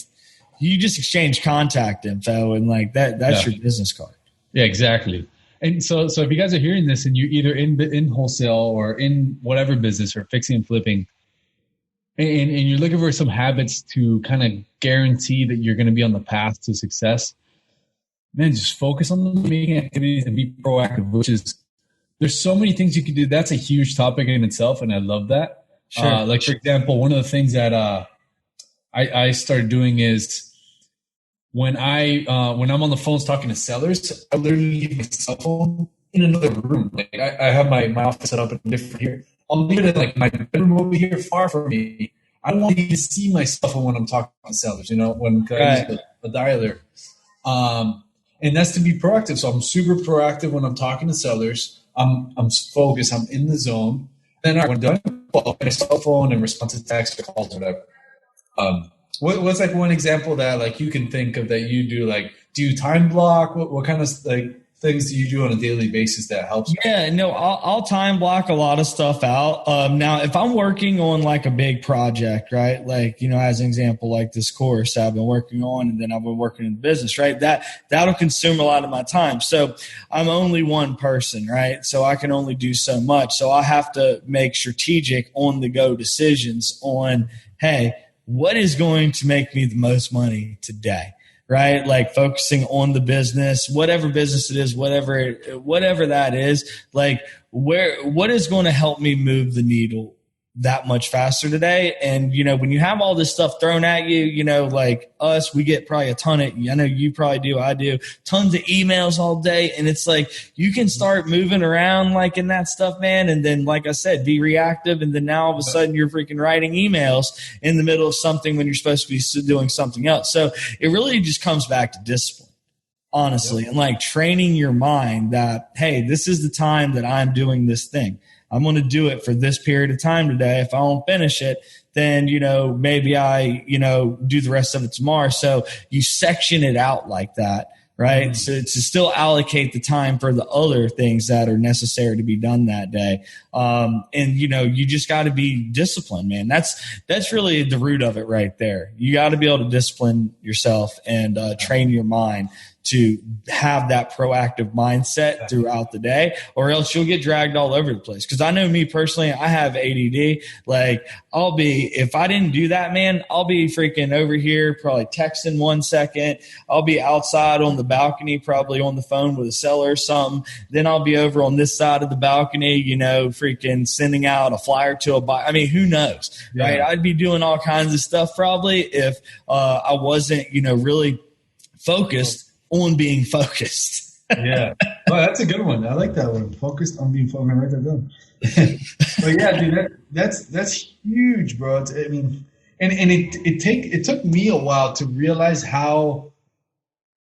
you just exchange contact info and like that's your business card. Yeah, exactly. And so if you guys are hearing this and you're either in wholesale or in whatever business or fixing and flipping, and you're looking for some habits to kind of guarantee that you're going to be on the path to success, man, just focus on the making activities and be proactive, which is there's so many things you can do. That's a huge topic in itself, and I love that. Sure. Like, for example, one of the things that I started doing is when I'm on the phones talking to sellers, I literally leave my cell phone in another room. Like, I have my office set up in different here. I'll leave it in like my bedroom over here, far from me. I don't want you to see my cell phone when I'm talking to sellers. When I use the dialer. And that's to be proactive. So I'm super proactive when I'm talking to sellers. I'm focused. I'm in the zone. Then when I'm done, pull up my cell phone and respond to text or calls or whatever. What's like one example that like you can think of that you do? Like, do you time block? What kind of like things do you do on a daily basis that helps? Yeah, no, I'll time block a lot of stuff out. Now, if I'm working on like a big project, right? Like, as an example, like this course I've been working on, and then I've been working in business, right? That'll consume a lot of my time. So I'm only one person, right? So I can only do so much. So I have to make strategic on the go decisions on, hey, what is going to make me the most money today? Right? Like focusing on the business, whatever business it is, whatever that is, like what is going to help me move the needle that much faster today? And, when you have all this stuff thrown at you, like us, we get probably a ton of, I know you probably do, I do, tons of emails all day. And it's like, you can start moving around like in that stuff, man. And then, like I said, be reactive. And then now all of a sudden you're freaking writing emails in the middle of something when you're supposed to be doing something else. So it really just comes back to discipline. Honestly, and like training your mind that, hey, this is the time that I'm doing this thing. I'm going to do it for this period of time today. If I don't finish it, then, maybe I, do the rest of it tomorrow. So you section it out like that, right? Mm-hmm. So to still allocate the time for the other things that are necessary to be done that day. And, you just got to be disciplined, man. That's really the root of it right there. You got to be able to discipline yourself and train your mind to have that proactive mindset throughout the day, or else you'll get dragged all over the place. Because I know me personally, I have ADD. Like if I didn't do that, man, I'll be freaking over here probably texting 1 second. I'll be outside on the balcony, probably on the phone with a seller or something. Then I'll be over on this side of the balcony, freaking sending out a flyer to a buyer. I mean, who knows, right? I'd be doing all kinds of stuff probably if I wasn't, really focused on being focused. Yeah. Well, that's a good one. I like that one. Focused on being focused. Write that down. But yeah, dude, that's huge, bro. It took me a while to realize how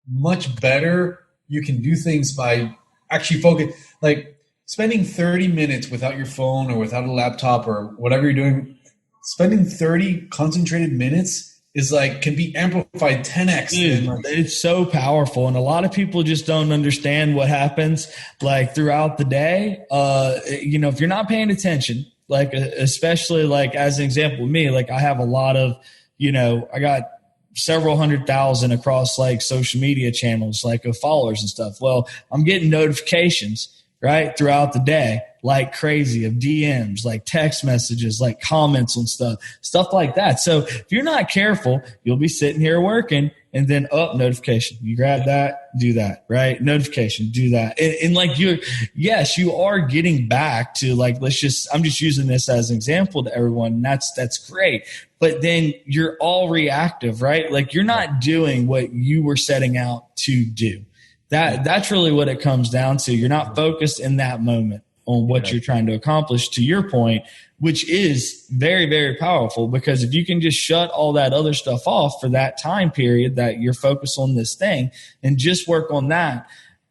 much better you can do things by actually focus. Like spending 30 minutes without your phone or without a laptop or whatever you're doing, spending 30 concentrated minutes is like can be amplified 10x. Dude, it's so powerful, and a lot of people just don't understand what happens like throughout the day. If you're not paying attention, like especially like as an example with me, like I have a lot of, I got several 100,000 across like social media channels, like of followers and stuff. Well, I'm getting notifications right throughout the day like crazy of DMs, like text messages, like comments on stuff like that. So if you're not careful, you'll be sitting here working and then notification. You grab that, do that, right? Notification, do that. And like you are getting back to like, I'm just using this as an example to everyone. That's great. But then you're all reactive, right? Like you're not doing what you were setting out to do. That's really what it comes down to. You're not focused in that moment on what you're trying to accomplish, to your point, which is very, very powerful, because if you can just shut all that other stuff off for that time period that you're focused on this thing and just work on that,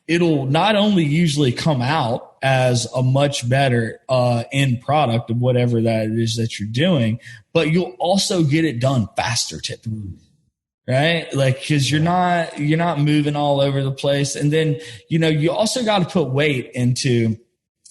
it'll not only usually come out as a much better end product of whatever that is that you're doing, but you'll also get it done faster typically. Right? Like, cause you're not moving all over the place. And then, you also got to put weight into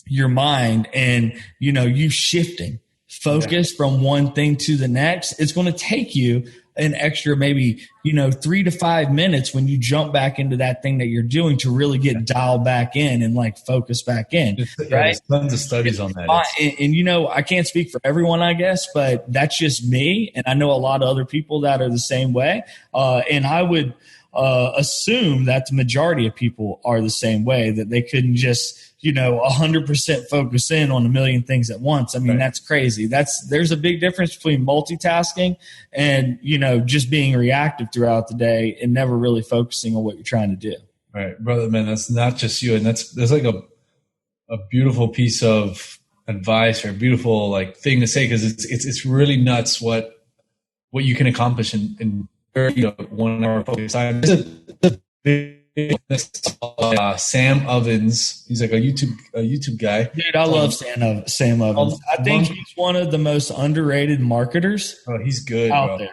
your mind and, you shifting focus from one thing to the next. It's going to take you an extra maybe 3 to 5 minutes when you jump back into that thing that you're doing to really get dialed back in and like focus back in. Right? There's tons of studies on that. And I can't speak for everyone, I guess, but that's just me. And I know a lot of other people that are the same way. And I would assume that the majority of people are the same way, that they couldn't just 100% focus in on a million things at once. I mean, right. That's crazy. There's a big difference between multitasking and, just being reactive throughout the day and never really focusing on what you're trying to do. Right, brother, man, that's not just you. And that's like a beautiful piece of advice or a beautiful thing to say, because it's really nuts what you can accomplish in 1 hour focus time. Sam Ovens. He's like a YouTube guy. Dude, I love Sam Ovens. I think he's one of the most underrated marketers. Oh, he's good out there.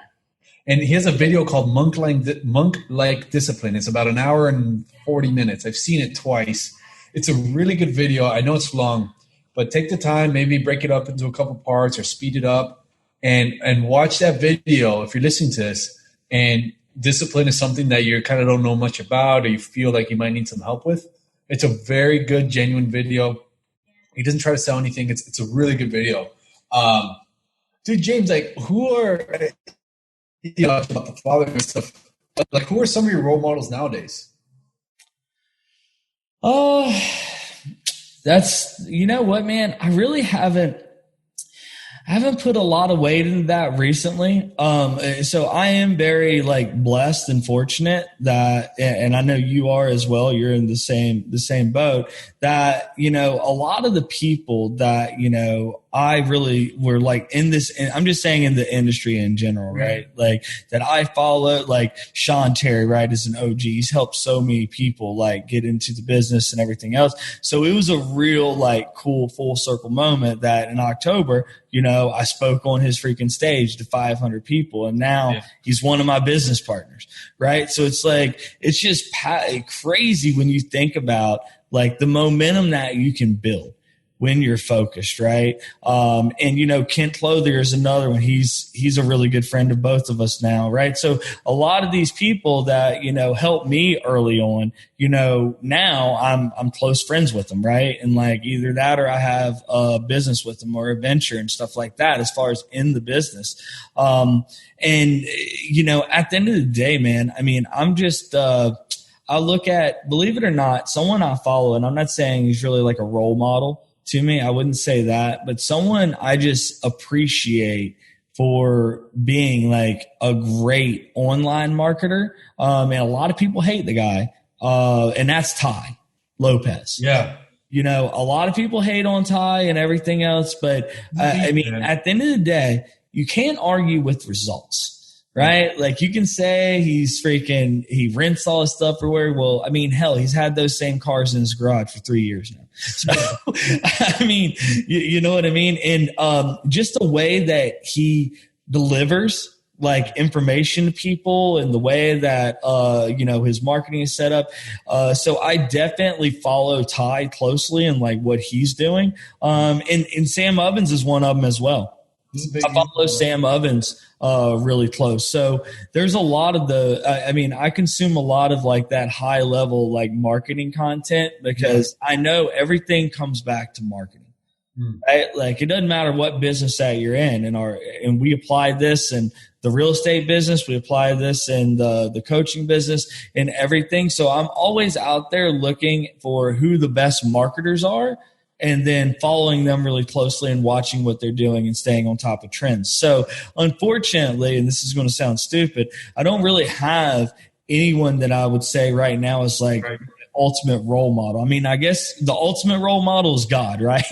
And he has a video called Monk-like Discipline. It's about 1 hour and 40 minutes. I've seen it twice. It's a really good video. I know it's long, but take the time, maybe break it up into a couple parts or speed it up and watch that video if you're listening to this. And discipline is something that you kind of don't know much about or you feel like you might need some help with. It's a very good, genuine video. He doesn't try to sell anything. It's a really good video. Dude, James, who are about the father and stuff, who are some of your role models nowadays? That's, what, man, I really haven't put a lot of weight into that recently. So I am very blessed and fortunate that, and I know you are as well. You're in the same boat that, a lot of the people that, I really were in this, I'm just saying in the industry in general, right? That I follow, Sean Terry, right, is an OG. He's helped so many people get into the business and everything else. So it was a real cool full circle moment that in October, I spoke on his freaking stage to 500 people, and now he's one of my business partners, right? So it's it's just crazy when you think about the momentum that you can build when you're focused, right? And Kent Clothier is another one. He's a really good friend of both of us now, right? So a lot of these people that helped me early on, now I'm close friends with them, right? And either that or I have a business with them or a venture and stuff like that as far as in the business. And at the end of the day, man, I mean, I'm just I look at, believe it or not, someone I follow, and I'm not saying he's really a role model to me, I wouldn't say that, but someone I just appreciate for being a great online marketer. And a lot of people hate the guy. And that's Ty Lopez. Yeah. A lot of people hate on Ty and everything else, but I mean, at the end of the day, you can't argue with results. Right? You can say he rents all his stuff everywhere. Well, I mean, hell, he's had those same cars in his garage for 3 years now. So, I mean, you know what I mean? And just the way that he delivers information to people and the way that, his marketing is set up. So I definitely follow Ty closely and what he's doing. And Sam Ovens is one of them as well. I follow Sam Ovens really close. So there's a lot of I consume a lot of that high level marketing content because I know everything comes back to marketing. Right? It doesn't matter what business that you're in, and we apply this in the real estate business, we apply this in the coaching business and everything. So I'm always out there looking for who the best marketers are, and then following them really closely and watching what they're doing and staying on top of trends. So unfortunately, and this is going to sound stupid, I don't really have anyone that I would say right now is ultimate role model. I mean, I guess the ultimate role model is God, right?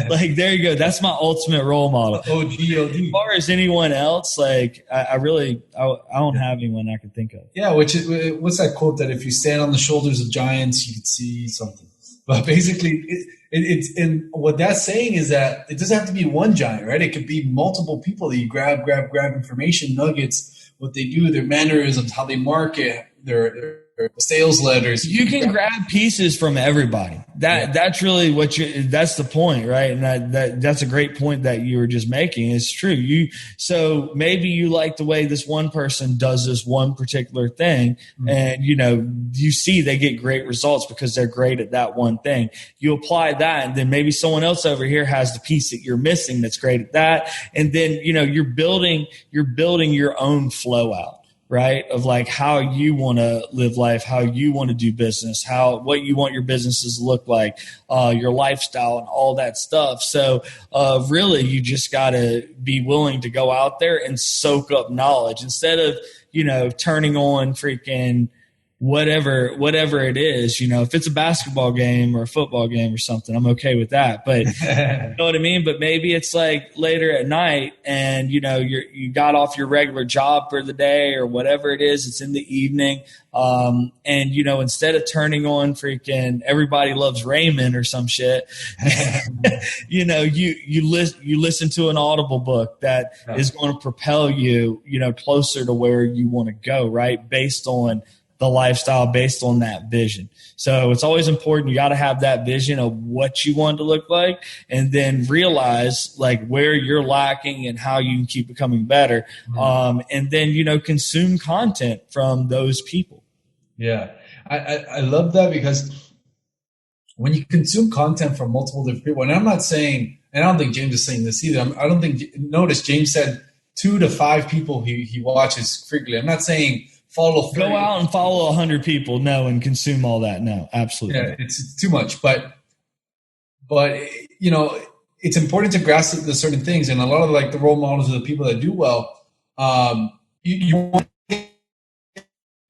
There you go. That's my ultimate role model. As far as anyone else, I don't have anyone I can think of. Yeah, what's that quote that if you stand on the shoulders of giants, you could see something. But basically, it's and what that's saying is that it doesn't have to be one giant, right? It could be multiple people that you grab information nuggets, what they do, their mannerisms, how they market, their sales letters. You can grab pieces from everybody. That's really that's the point, right? And that's a great point that you were just making. It's true. So maybe you like the way this one person does this one particular thing, and you see they get great results because they're great at that one thing. You apply that, and then maybe someone else over here has the piece that you're missing that's great at that, and then you're building your own flow out. right? Of like how you want to live life, how you want to do business, what you want your businesses to look like, your lifestyle and all that stuff. So really you just got to be willing to go out there and soak up knowledge instead of, turning on freaking whatever it is, if it's a basketball game or a football game or something, I'm okay with that. But you know what I mean? But maybe it's like later at night and, you got off your regular job for the day or whatever it is, it's in the evening. And, instead of turning on freaking Everybody Loves Raymond or some shit, you listen to an Audible book that is going to propel you, closer to where you want to go, right? Based on the lifestyle, based on that vision. So it's always important. You got to have that vision of what you want to look like and then realize like where you're lacking and how you can keep becoming better. And then, consume content from those people. Yeah. I love that because when you consume content from multiple different people, and I'm not saying, and I don't think James is saying this either. Notice James said 2 to 5 people he watches frequently. I'm not saying go out and follow 100 people, no, and consume all that. No, absolutely. Yeah, it's too much. But it's important to grasp the certain things, and a lot of like the role models of the people that do well, you want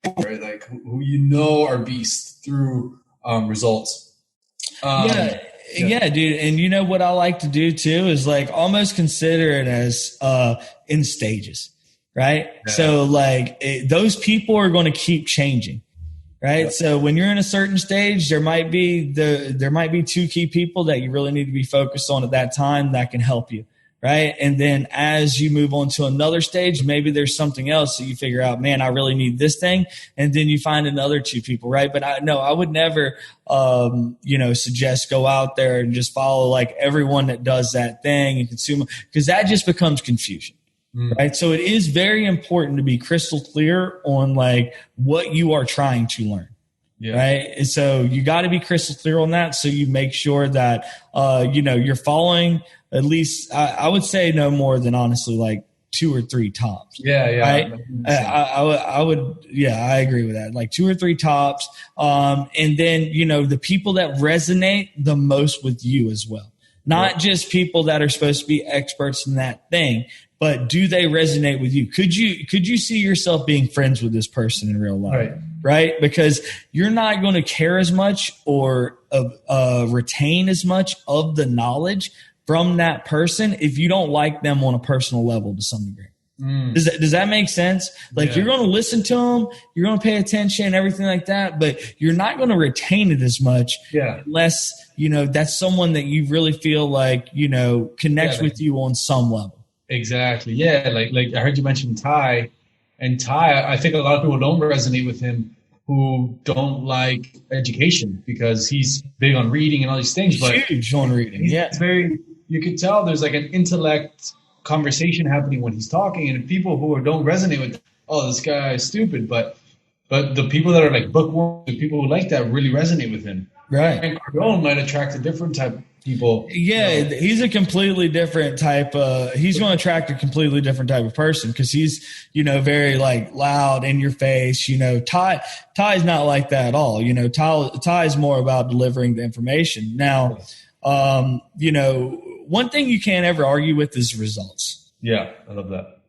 like who are beasts through results. Yeah, dude. And what I like to do too is like almost consider it as in stages. Right. Yeah. So like those people are going to keep changing. Right. Yeah. So when you're in a certain stage, there might be 2 key people that you really need to be focused on at that time that can help you. Right. And then as you move on to another stage, maybe there's something else that you figure out, man, I really need this thing. And then you find another 2 people. Right. But I would never, suggest go out there and just follow like everyone that does that thing and consume, because that just becomes confusion. Right. So it is very important to be crystal clear on like what you are trying to learn. Yeah. Right. And so you got to be crystal clear on that. So you make sure that, you're following at least, I would say no more than honestly like 2 or 3 tops. Yeah. Yeah. Right. I agree with that. Like 2 or 3 tops. And then, the people that resonate the most with you as well. Not just people that are supposed to be experts in that thing, but do they resonate with you? Could you see yourself being friends with this person in real life? Right? Because you're not going to care as much or retain as much of the knowledge from that person if you don't like them on a personal level to some degree. Does that make sense? Like you're going to listen to them, you're going to pay attention, everything like that, but you're not going to retain it as much unless, that's someone that you really feel like, connects with you on some level. Exactly. Yeah. Like I heard you mention Ty, and Ty, I think a lot of people don't resonate with him who don't like education because he's big on reading and all these things. But huge on reading. Yeah. It's you could tell there's like an intellect conversation happening when he's talking, and people who don't resonate with, this guy is stupid. But the people that are like bookworms, the people who like that really resonate with him. Right. And Cardone might attract a different type of people. Yeah, he's a completely different type. He's going to attract a completely different type of person because he's, very like loud in your face. Ty's not like that at all. Ty is more about delivering the information. Now, one thing you can't ever argue with is results. Yeah, I love that.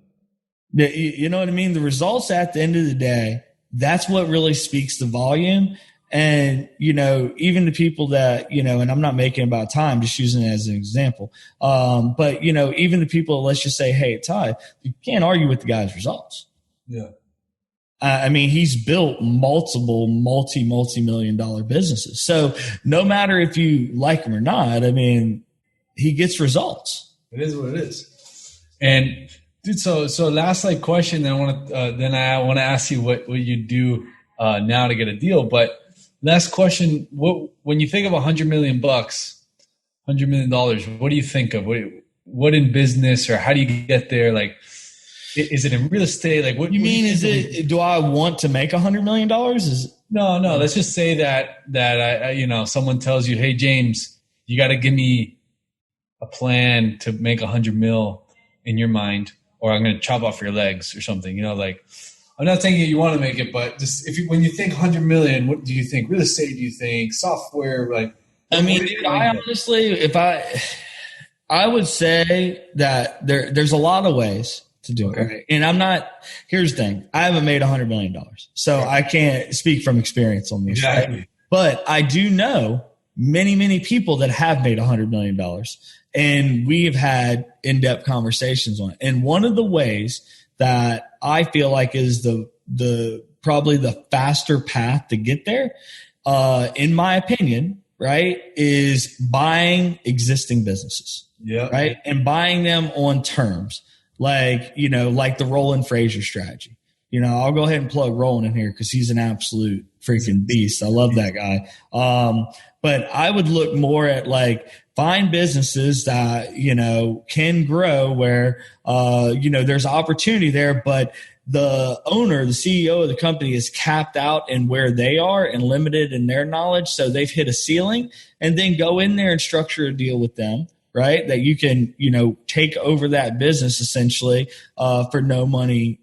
Yeah, you know what I mean? The results at the end of the day, that's what really speaks the volume. And, even the people that, and I'm not making about time, just using it as an example. But, even the people, let's just say, hey, Ty, you can't argue with the guy's results. Yeah. I mean, he's built multiple multi-million-dollar businesses. So no matter if you like him or not, I mean, he gets results. It is what it is. And dude, so last question, I want to ask you what you do now to get a deal. But last question, when you think of $100 million, $100 million, what do you think of? What in business, or how do you get there? Like, is it in real estate? Like, what you mean? Do I want to make $100 million? No. Let's just say that someone tells you, hey, James, you got to give me a plan to make $100 million in your mind, or I'm going to chop off your legs or something. I'm not saying you want to make it, but just when you think 100 million, what do you think? Real estate? Do you think software? Like, I mean, dude, I honestly, I would say that there's a lot of ways to do it. Right? And here's the thing. I haven't made $100 million, so I can't speak from experience on this. Exactly. Right? But I do know many, many people that have made $100 million, and we've had in-depth conversations on it. And one of the ways that I feel like is the probably the faster path to get there, in my opinion, right, is buying existing businesses. Yeah. Right. And buying them on terms like the Roland Frazier strategy. I'll go ahead and plug Roland in here because he's an absolute freaking beast. I love that guy. But I would look more at find businesses that, can grow where, there's opportunity there, but the owner, the CEO of the company is capped out in where they are and limited in their knowledge. So they've hit a ceiling, and then go in there and structure a deal with them, right? That you can, take over that business essentially, for no money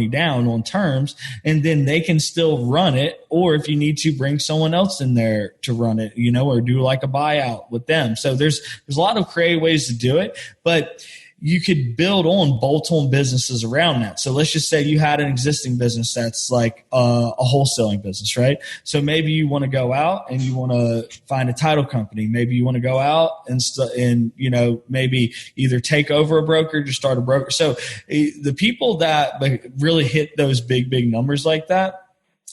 down on terms. And then they can still run it. Or if you need to, bring someone else in there to run it, or do like a buyout with them. So there's a lot of creative ways to do it, but you could build on bolt-on businesses around that. So let's just say you had an existing business that's like a wholesaling business, right? So maybe you want to go out and you want to find a title company. Maybe you want to go out and maybe either take over a brokerage or start a broker. So the people that really hit those big numbers like that,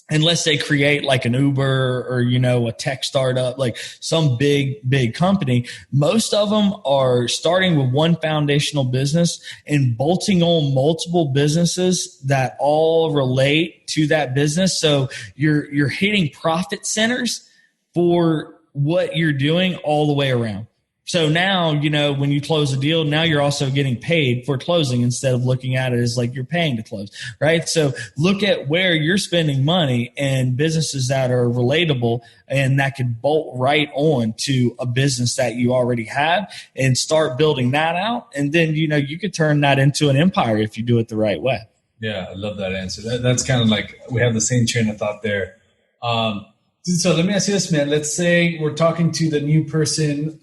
unless they create like an Uber or, a tech startup, like some big company, most of them are starting with one foundational business and bolting on multiple businesses that all relate to that business. So you're hitting profit centers for what you're doing all the way around. So now, when you close a deal, now you're also getting paid for closing instead of looking at it as like you're paying to close, right? So look at where you're spending money and businesses that are relatable and that could bolt right on to a business that you already have and start building that out. And then, you could turn that into an empire if you do it the right way. Yeah, I love that answer. That's kind of like we have the same train of thought there. So let me ask you this, man. Let's say we're talking to the new person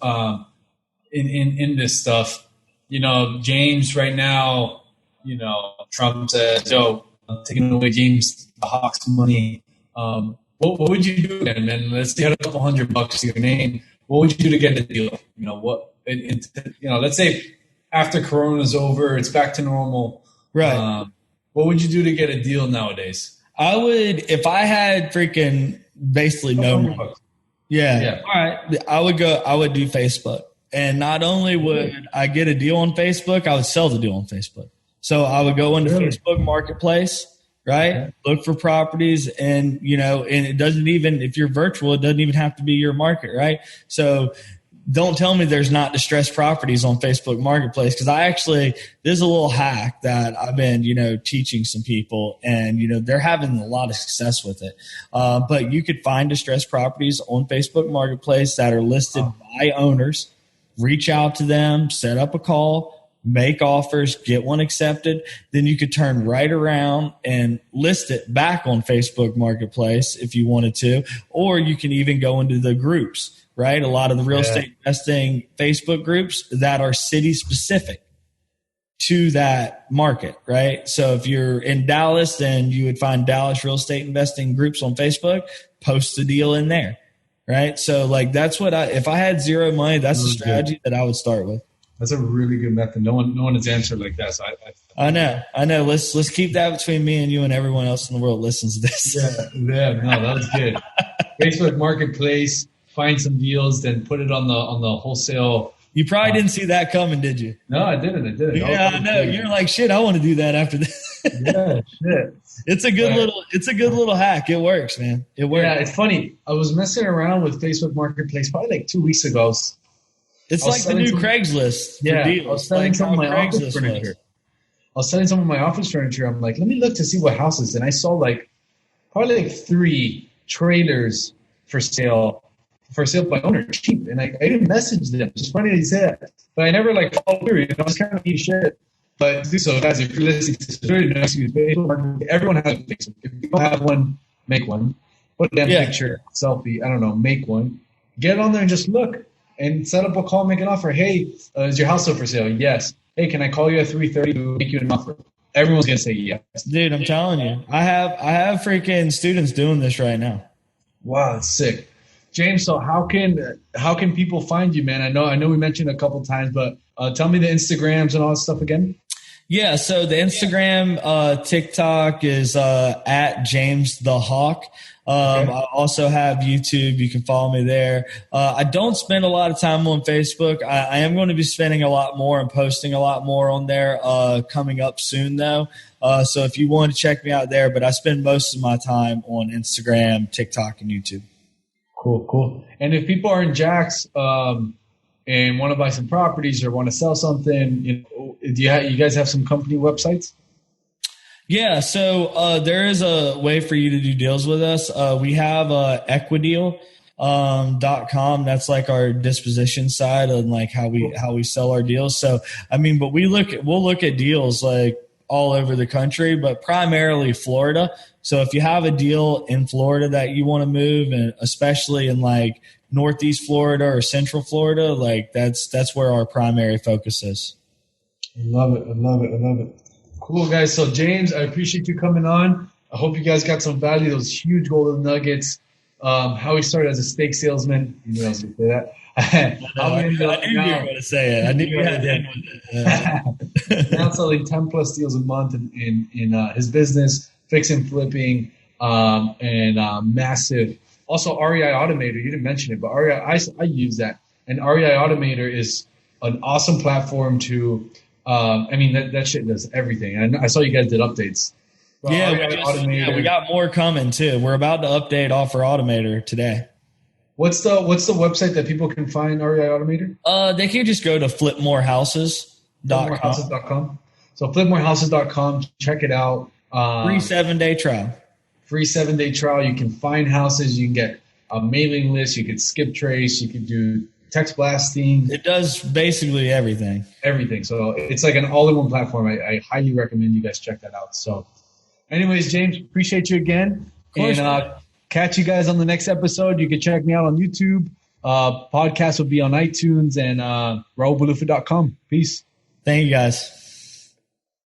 in this stuff. James right now, Trump says, "Yo, I'm taking away James the Hawk's money." What would you do then, man? Let's say you had a couple $100 to your name. What would you do to get the deal? Let's say after Corona's over, it's back to normal. Right. What would you do to get a deal nowadays? I would, if I had freaking basically no money. Yeah. All right. I would do Facebook. And not only would I get a deal on Facebook, I would sell the deal on Facebook. So I would go into Facebook Marketplace, right? Okay. Look for properties and, and it doesn't even, if you're virtual, it doesn't even have to be your market, right? So don't tell me there's not distressed properties on Facebook Marketplace, because there's a little hack that I've been, teaching some people, and, they're having a lot of success with it. But you could find distressed properties on Facebook Marketplace that are listed by owners. Reach out to them, set up a call, make offers, get one accepted. Then you could turn right around and list it back on Facebook Marketplace if you wanted to, or you can even go into the groups, right? A lot of the real estate investing Facebook groups that are city specific to that market, right? So if you're in Dallas, then you would find Dallas real estate investing groups on Facebook, post the deal in there. Right. So that's what if I had zero money, that's the strategy that I would start with. That's a really good method. No one has answered like that. So I know. Let's keep that between me and you, and everyone else in the world listens to this. Yeah. No, that was good. Facebook Marketplace, find some deals, then put it on the wholesale. You probably didn't see that coming, did you? No, I didn't. Yeah, I know. You're like, shit, I want to do that after this. Yeah, shit. It's a good little hack. It works, man. It works. Yeah, it's funny. I was messing around with Facebook Marketplace probably like 2 weeks ago. It's like the new Craigslist. Yeah, I was selling some of my office furniture. I'm like, let me look to see what houses. And I saw probably 3 trailers for sale by owner cheap. And I didn't message them. It's funny that you say that. But I never followed through. I was kind of eat shit. But so guys, if you're listening to this, it's very nice to use Facebook marketing. Everyone has a Facebook. If you don't have one, make one. Put a damn picture, selfie, I don't know, make one. Get on there and just look and set up a call, make an offer. Hey, is your house still for sale? Yes. Hey, can I call you at 3:30 to make you an offer? Everyone's gonna say yes. Dude, I'm telling you, I have freaking students doing this right now. Wow, that's sick. James, so how can people find you, man? I know we mentioned a couple times, but tell me the Instagrams and all that stuff again. Yeah, so the Instagram, TikTok is at James the Hawk. Okay. I also have YouTube. You can follow me there. I don't spend a lot of time on Facebook. I am going to be spending a lot more and posting a lot more on there coming up soon, though. So if you want to check me out there, but I spend most of my time on Instagram, TikTok, and YouTube. Cool. And if people are in Jax and want to buy some properties or want to sell something, do you guys have some company websites? Yeah, so there is a way for you to do deals with us. We have equideal.com. That's like our disposition side and like how we sell our deals. So I mean, but we'll look at deals like all over the country, but primarily Florida. So if you have a deal in Florida that you want to move, and especially in like Northeast Florida or Central Florida, like that's where our primary focus is. I love it. Cool, guys. So, James, I appreciate you coming on. I hope you guys got some value, those huge golden nuggets, how he started as a steak salesman. You know I was going to say that. I knew you were going to say it. I knew you were going to end with it. Now selling 10-plus deals a month in his business, fix and flipping, and massive. Also, REI Automator. You didn't mention it, but REI, I use that. And REI Automator is an awesome platform to that shit does everything. And I saw you guys did updates. Well, we got more coming too. We're about to update Offer Automator today. What's the website that people can find REI Automator? They can just go to flipmorehouses.com. So flipmorehouses.com. Check it out. Free 7-day trial. Free 7-day trial. You can find houses. You can get a mailing list. You can skip trace. You can do text blasting. It does basically everything. So it's like an all-in-one platform. I highly recommend you guys check that out. So anyways, James, appreciate you again. And catch you guys on the next episode. You can check me out on YouTube. Podcast will be on iTunes and raulbalufa.com. Peace. Thank you, guys.